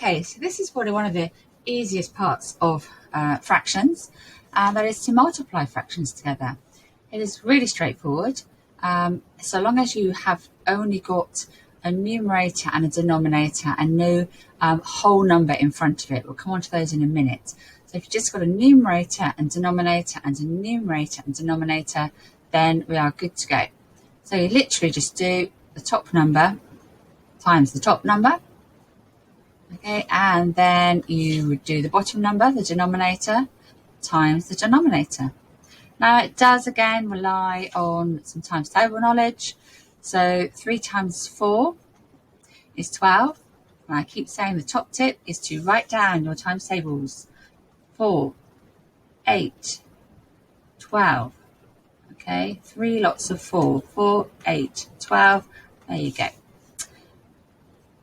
Okay, so this is probably one of the easiest parts of fractions, and that is to multiply fractions together. It is really straightforward. So long as you have only got a numerator and a denominator and no whole number in front of it. We'll come on to those in a minute. So if you've just got a numerator and denominator and a numerator and denominator, then we are good to go. So you literally just do the top number times the top number. Okay, and then you would do the bottom number, the denominator, times the denominator. Now it does again rely on some times table knowledge. So 3 times 4 is 12. And I keep saying the top tip is to write down your times tables. 4, 8, 12. Okay, 3 lots of 4. 4, 8, 12. There you go.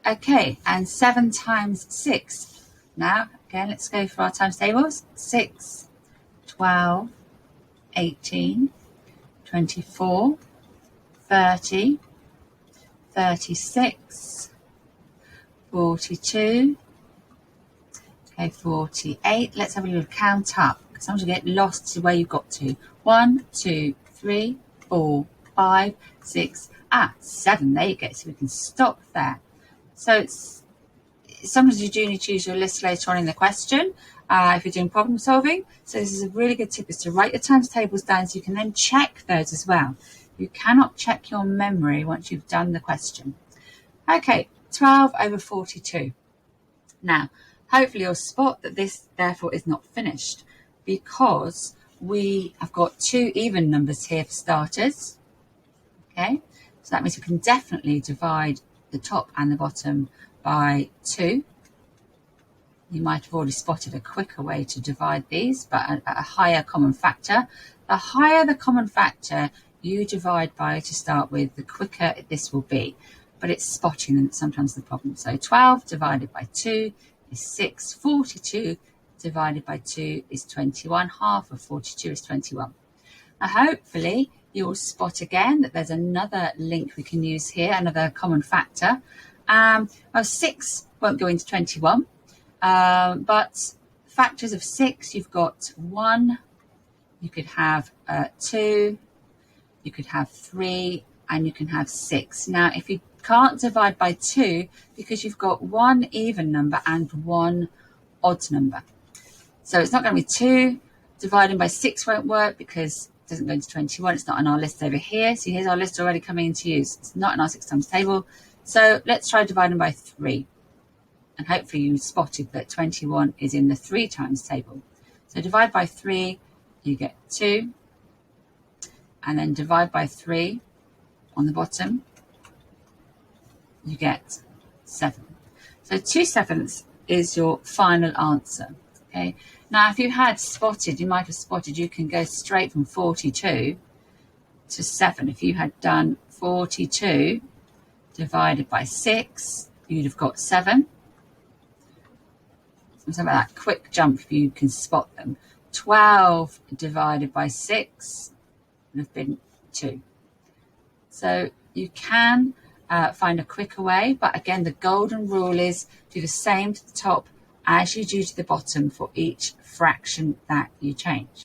Okay, and 7 times 6. Now, again, let's go for our times tables. 6, 12, 18, 24, 30, 36, 42, okay, 48. Let's have a little count up, because sometimes you get lost to where you got to. 1, 2, 3, 4, 5, 6, 7. There you go, so we can stop there. So sometimes you do need to use your list later on in the question if you're doing problem solving. So this is a really good tip, is to write your times tables down so you can then check those as well. You cannot check your memory once you've done the question. Okay, 12 over 42. Now, hopefully you'll spot that this therefore is not finished, because we have got 2 even numbers here for starters. Okay, so that means we can definitely divide the top and the bottom by 2. You might have already spotted a quicker way to divide these, but at a higher common factor. The higher the common factor you divide by to start with, the quicker this will be. But it's spotting and sometimes the problem. So 12 divided by 2 is 6. 42 divided by 2 is 21. Half of 42 is 21. Now hopefully you will spot again that there's another link we can use here, another common factor. Well, 6 won't go into 21, but factors of 6, you've got 1, you could have 2, you could have 3, and you can have 6. Now, if you can't divide by 2, because you've got 1 even number and 1 odd number. So it's not going to be 2. Dividing by 6 won't work because doesn't go into 21. It's not on our list over here. So here's our list already coming into use. It's not in our 6 times table. So let's try dividing by 3. And hopefully you spotted that 21 is in the 3 times table. So divide by 3, you get 2. And then divide by 3 on the bottom, you get 7. So 2/7 is your final answer. Okay. Now, if you had spotted, you might have spotted you can go straight from 42 to 7. If you had done 42 divided by 6, you'd have got 7. Something about that quick jump, if you can spot them. 12 divided by 6 would have been 2. So you can find a quicker way, but again, the golden rule is do the same to the top as you do to the bottom for each fraction that you change.